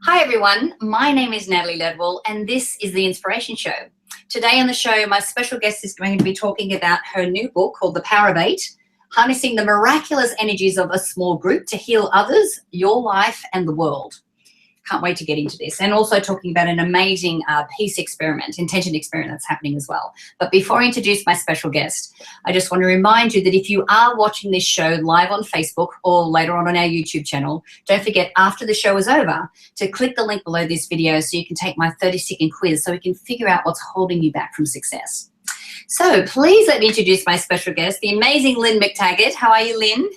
Hi everyone, my name is Natalie Ledwell and this is The Inspiration Show. Today on the show, my special guest is going to be talking about her new book called The Power of Eight, Harnessing the Miraculous Energies of a Small Group to Heal Others, Your Life and the World. Can't wait to get into this. And also talking about an amazing peace experiment, intention experiment that's happening as well. But before I introduce my special guest, I just want to remind you that if you are watching this show live on Facebook or later on our YouTube channel, don't forget after the show is over to click the link below this video so you can take my 30-second quiz so we can figure out what's holding you back from success. So please let me introduce my special guest, the amazing Lynne McTaggart. How are you, Lynne?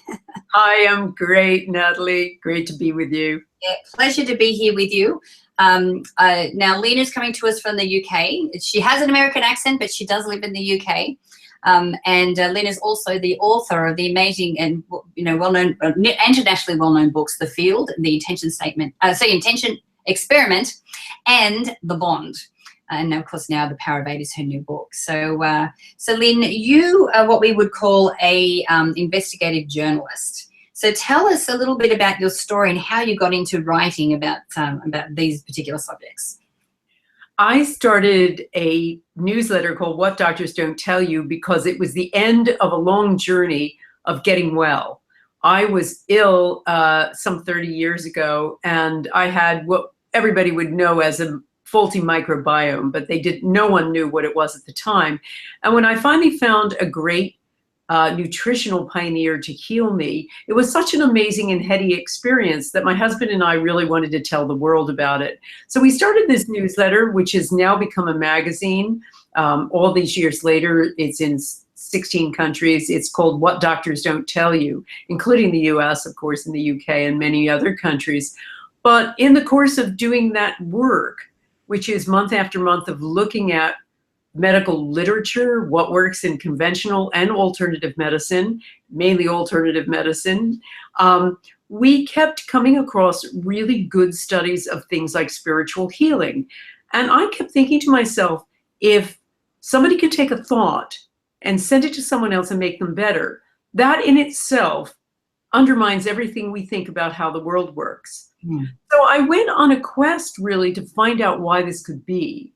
I am great, Natalie. Great to be with you. Yeah, pleasure to be here with you. Now, Lynne is coming to us from the UK. She has an American accent, but she does live in the UK. Lynne is also the author of the amazing and well-known, internationally well-known books, The Field, The Intention Statement, Intention Experiment, and The Bond. And of course, now The Power of Eight is her new book. So Lynne, you are what we would call a investigative journalist. So tell us a little bit about your story and how you got into writing about these particular subjects. I started a newsletter called What Doctors Don't Tell You because it was the end of a long journey of getting well. I was ill some 30 years ago, and I had what everybody would know as a faulty microbiome, but no one knew what it was at the time. And when I finally found a great nutritional pioneer to heal me, it was such an amazing and heady experience that my husband and I really wanted to tell the world about it. So we started this newsletter, which has now become a magazine. All these years later, it's in 16 countries. It's called What Doctors Don't Tell You, including the US, of course, and the UK and many other countries. But in the course of doing that work, which is month after month of looking at medical literature, what works in conventional and alternative medicine, mainly alternative medicine, we kept coming across really good studies of things like spiritual healing. And I kept thinking to myself, if somebody could take a thought and send it to someone else and make them better, that in itself undermines everything we think about how the world works. So I went on a quest really to find out why this could be.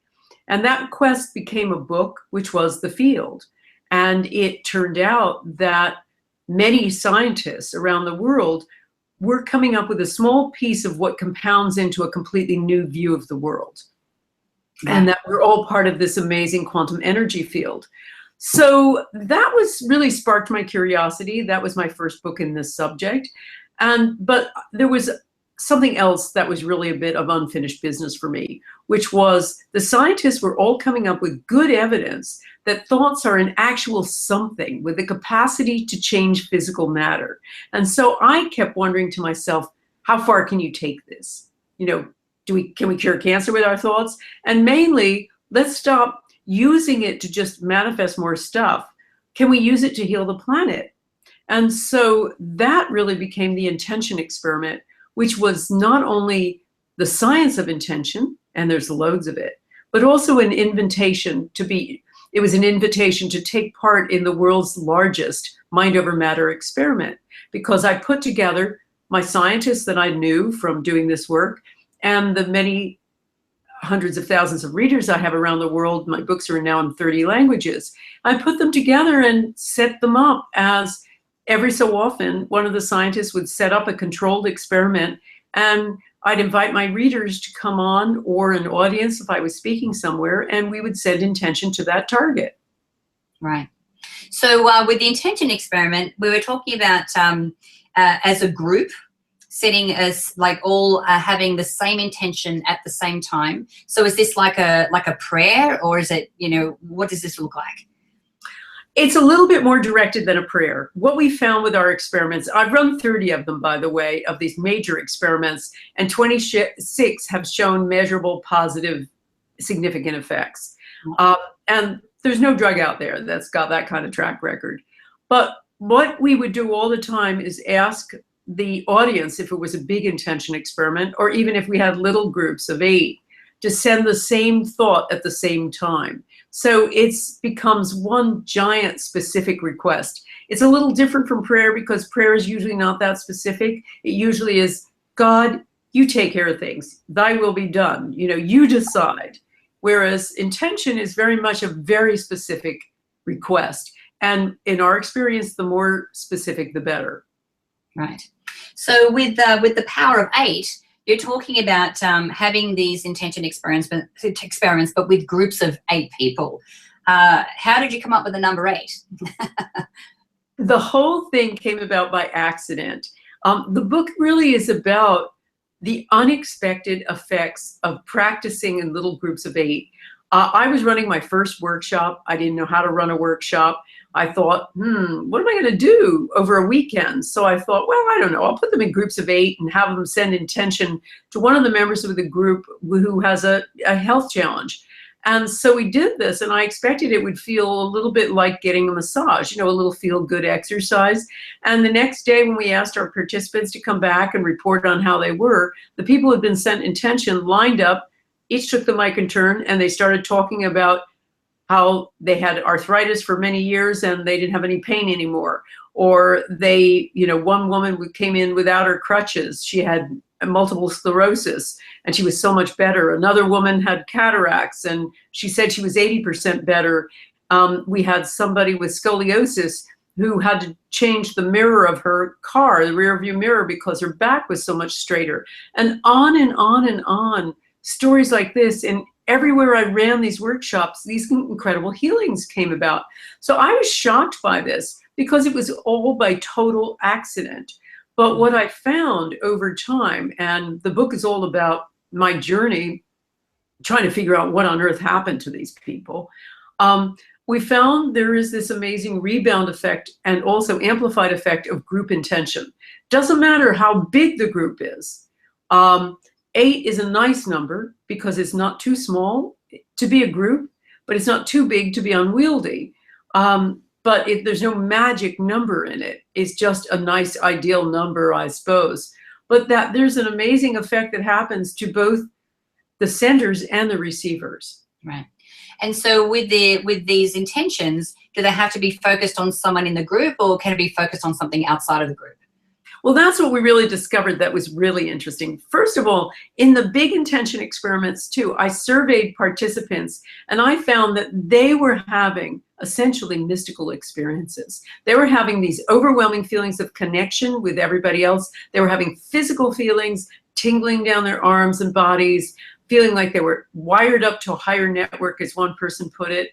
And that quest became a book, which was The Field. And it turned out that many scientists around the world were coming up with a small piece of what compounds into a completely new view of the world. And that we're all part of this amazing quantum energy field. So that was really sparked my curiosity. That was my first book in this subject. But there was something else that was really a bit of unfinished business for me, which was the scientists were all coming up with good evidence that thoughts are an actual something with the capacity to change physical matter. And so I kept wondering to myself, how far can you take this? Can we cure cancer with our thoughts? And mainly, let's stop using it to just manifest more stuff. Can we use it to heal the planet? And so that really became the intention experiment, which was not only the science of intention, and there's loads of it, but also an invitation to take part in the world's largest mind over matter experiment, because I put together my scientists that I knew from doing this work and the many hundreds of thousands of readers I have around the world. My books are now in 30 languages. I put them together and set them up as every so often, one of the scientists would set up a controlled experiment, and I'd invite my readers to come on, or an audience if I was speaking somewhere, and we would send intention to that target. Right. So with the intention experiment, we were talking about as a group, setting as like all having the same intention at the same time. So is this like a prayer, or is it, what does this look like? It's a little bit more directed than a prayer. What we found with our experiments, I've run 30 of them, by the way, of these major experiments, and 26 have shown measurable, positive, significant effects. And there's no drug out there that's got that kind of track record. But what we would do all the time is ask the audience, if it was a big intention experiment, or even if we had little groups of 8, to send the same thought at the same time. So it becomes one giant specific request. It's a little different from prayer because prayer is usually not that specific. It usually is, God, you take care of things. Thy will be done. You decide. Whereas intention is very much a very specific request. And in our experience, the more specific, the better. Right. So with the power of 8, you're talking about having these intention experiments, but with groups of 8 people. How did you come up with the number 8? The whole thing came about by accident. The book really is about the unexpected effects of practicing in little groups of 8. I was running my first workshop. I didn't know how to run a workshop. I thought, what am I going to do over a weekend? So I thought, well, I don't know. I'll put them in groups of 8 and have them send intention to one of the members of the group who has a health challenge. And so we did this, and I expected it would feel a little bit like getting a massage, a little feel-good exercise. And the next day when we asked our participants to come back and report on how they were, the people who had been sent intention lined up, each took the mic in turn, and they started talking about how they had arthritis for many years and they didn't have any pain anymore. Or they, one woman came in without her crutches. She had multiple sclerosis and she was so much better. Another woman had cataracts and she said she was 80% better. We had somebody with scoliosis who had to change the mirror of her car, the rear view mirror, because her back was so much straighter. And on and on and on, stories like this. And everywhere I ran these workshops, these incredible healings came about. So I was shocked by this because it was all by total accident. But what I found over time, and the book is all about my journey, trying to figure out what on earth happened to these people, we found there is this amazing rebound effect and also amplified effect of group intention. Doesn't matter how big the group is. 8 is a nice number because it's not too small to be a group, but it's not too big to be unwieldy. But there's no magic number in it. It's just a nice ideal number, I suppose. But that there's an amazing effect that happens to both the senders and the receivers. Right. And so with these intentions, do they have to be focused on someone in the group, or can it be focused on something outside of the group? Well, that's what we really discovered that was really interesting. First of all, in the big intention experiments too, I surveyed participants and I found that they were having essentially mystical experiences. They were having these overwhelming feelings of connection with everybody else. They were having physical feelings, tingling down their arms and bodies, feeling like they were wired up to a higher network, as one person put it.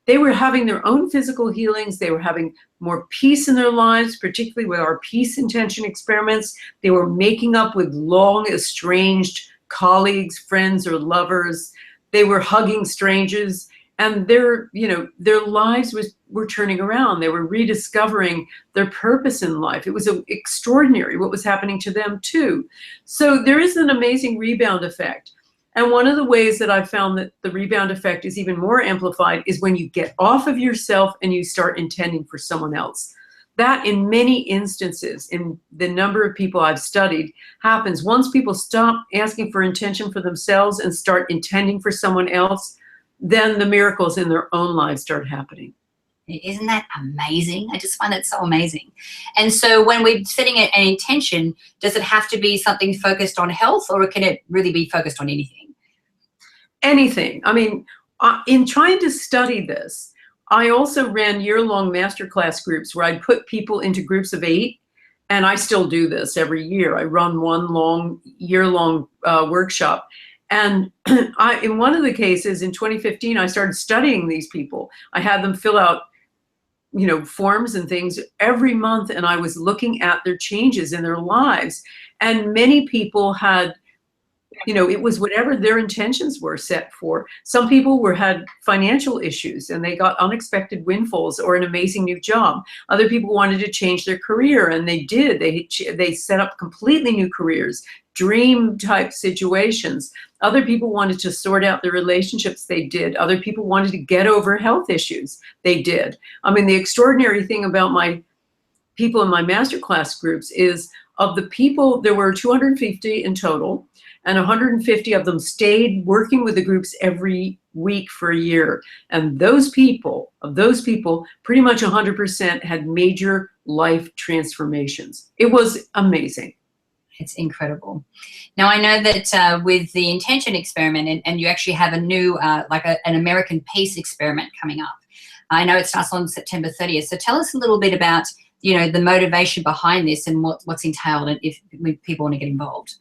They were having their own physical healings. They were having more peace in their lives, particularly with our peace intention experiments. They were making up with long estranged colleagues, friends, or lovers. They were hugging strangers, and their lives were turning around. They were rediscovering their purpose in life. It was extraordinary what was happening to them too. So there is an amazing rebound effect. And one of the ways that I've found that the rebound effect is even more amplified is when you get off of yourself and you start intending for someone else. That, in many instances, in the number of people I've studied, happens once people stop asking for intention for themselves and start intending for someone else, then the miracles in their own lives start happening. Isn't that amazing? I just find that so amazing. And so when we're setting an intention, does it have to be something focused on health, or can it really be focused on anything? Anything. I mean, in trying to study this, I also ran year-long masterclass groups where I'd put people into groups of 8, and I still do this every year. I run one year-long workshop. And in one of the cases in 2015, I started studying these people. I had them fill out forms and things every month, and I was looking at their changes in their lives. And many people had, it was whatever their intentions were set for. Some people had financial issues and they got unexpected windfalls or an amazing new job. Other people wanted to change their career, and they did. They set up completely new careers, dream type situations. Other people wanted to sort out their relationships. They did. Other people wanted to get over health issues. They did. I mean, the extraordinary thing about my people in my masterclass groups is, of the people, there were 250 in total, and 150 of them stayed working with the groups every week for a year. And of those people, pretty much 100% had major life transformations. It was amazing. It's incredible. Now, I know that with the intention experiment, and you actually have a new, an American peace experiment coming up. I know it starts on September 30th. So tell us a little bit about, the motivation behind this and what's entailed, and if people want to get involved.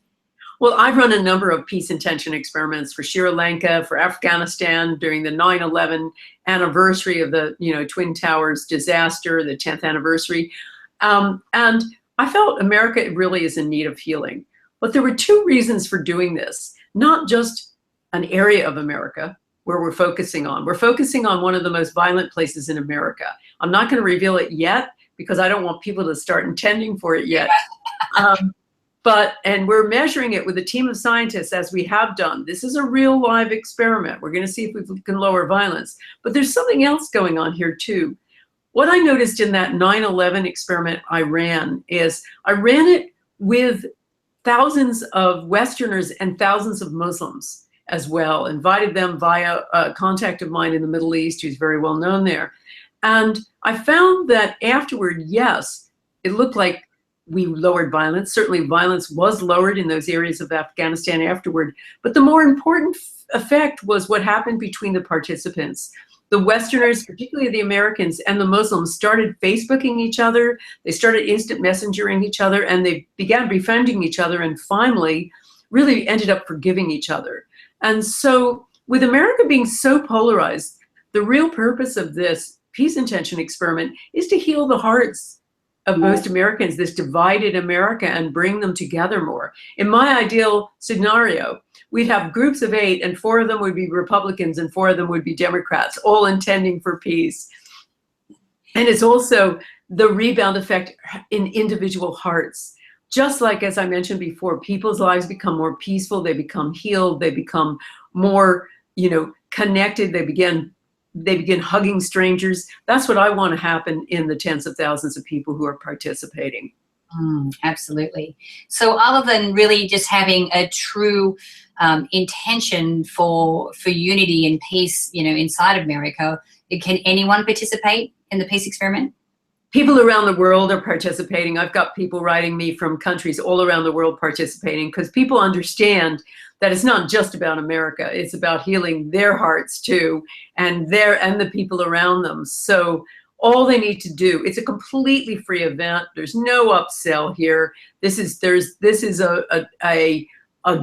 Well, I've run a number of peace intention experiments for Sri Lanka, for Afghanistan during the 9/11 anniversary of the, Twin Towers disaster, the 10th anniversary. And I felt America really is in need of healing. But there were two reasons for doing this, not just an area of America where we're focusing on. We're focusing on one of the most violent places in America. I'm not going to reveal it yet because I don't want people to start intending for it yet. And we're measuring it with a team of scientists, as we have done. This is a real live experiment. We're going to see if we can lower violence. But there's something else going on here too. What I noticed in that 9/11 experiment I ran is I ran it with thousands of Westerners and thousands of Muslims as well, invited them via a contact of mine in the Middle East who's very well known there. And I found that afterward, yes, it looked like we lowered violence. Certainly violence was lowered in those areas of Afghanistan afterward. But the more important effect was what happened between the participants. The Westerners, particularly the Americans and the Muslims, started Facebooking each other. They started instant messengering each other, and they began befriending each other, and finally really ended up forgiving each other. And so with America being so polarized, the real purpose of this peace intention experiment is to heal the hearts of most Americans, this divided America, and bring them together more. In my ideal scenario, we'd have groups of 8, and 4 of them would be Republicans and 4 of them would be Democrats, all intending for peace. And it's also the rebound effect in individual hearts. Just like, as I mentioned before, people's lives become more peaceful, they become healed, they become more, connected, they begin hugging strangers. That's what I want to happen in the tens of thousands of people who are participating. Absolutely. So other than really just having a true intention for unity and peace, inside America, can anyone participate in the peace experiment? People around the world are participating. I've got people writing me from countries all around the world participating, because people understand that it's not just about America. It's about healing their hearts too, and the people around them. So all they need to do, it's a completely free event. There's no upsell here. This is a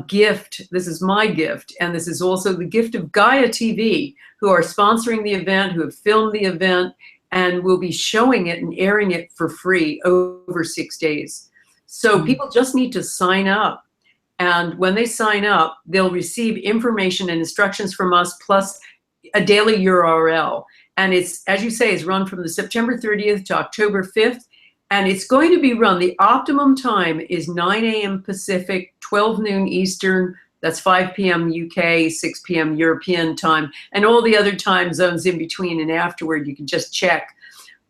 gift. This is my gift. And this is also the gift of Gaia TV, who are sponsoring the event, who have filmed the event, and will be showing it and airing it for free over 6 days. So people just need to sign up. And when they sign up, they'll receive information and instructions from us, plus a daily URL. And it's, as you say, is run from the September 30th to October 5th. And it's going to be run, the optimum time is 9 a.m. Pacific, 12 noon Eastern. That's 5 p.m. UK, 6 p.m. European time, and all the other time zones in between and afterward, you can just check.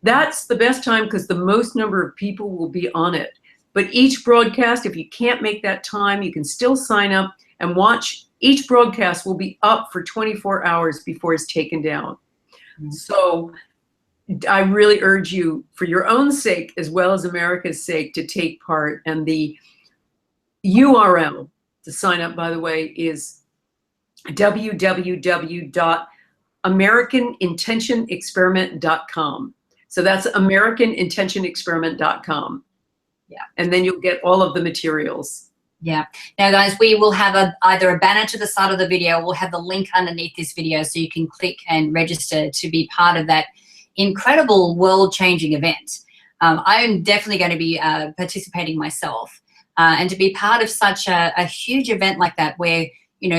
That's the best time because the most number of people will be on it. But each broadcast, if you can't make that time, you can still sign up and watch. Each broadcast will be up for 24 hours before it's taken down. So I really urge you, for your own sake as well as America's sake, to take part. And the URL to sign up, by the way, is www.americanintentionexperiment.com. So that's americanintentionexperiment.com. Yeah. And then you'll get all of the materials. Yeah. Now, guys, we will have either a banner to the side of the video. We'll have the link underneath this video so you can click and register to be part of that incredible world-changing event. I'm definitely going to be participating myself. And to be part of such a huge event like that, where,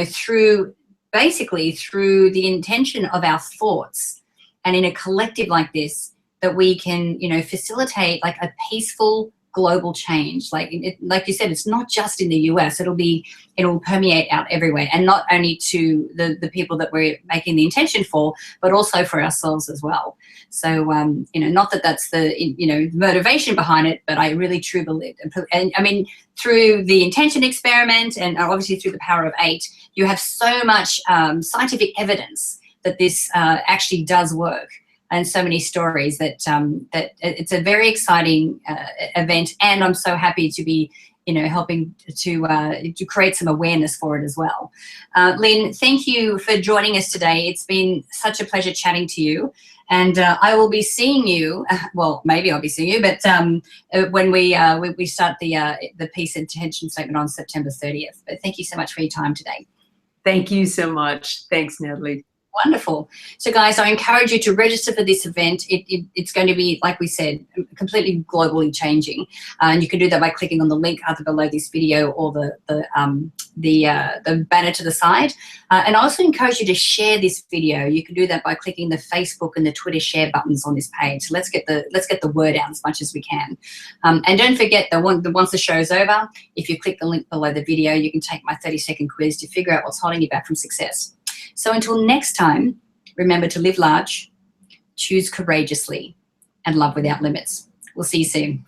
through the intention of our thoughts and in a collective like this, that we can, facilitate like a peaceful global change. Like you said, it's not just in the US, it'll permeate out everywhere, and not only to the people that we're making the intention for, but also for ourselves as well. So, not that that's the, motivation behind it, but I really truly believe, and I mean, through the intention experiment and obviously through the power of 8, you have so much scientific evidence that this actually does work. And so many stories that it's a very exciting event, and I'm so happy to be helping to create some awareness for it as well. Lynne, thank you for joining us today. It's been such a pleasure chatting to you. And I will be seeing you. Well, maybe I'll be seeing you, but when we start the peace intention statement on September 30th. But thank you so much for your time today. Thank you so much. Thanks, Natalie. Wonderful. So guys, I encourage you to register for this event. It's going to be, like we said, completely globally changing. And you can do that by clicking on the link either below this video or the banner to the side. And I also encourage you to share this video. You can do that by clicking the Facebook and the Twitter share buttons on this page. So let's get the word out as much as we can. And don't forget that once the show's over, if you click the link below the video, you can take my 30-second quiz to figure out what's holding you back from success. So until next time, remember to live large, choose courageously, and love without limits. We'll see you soon.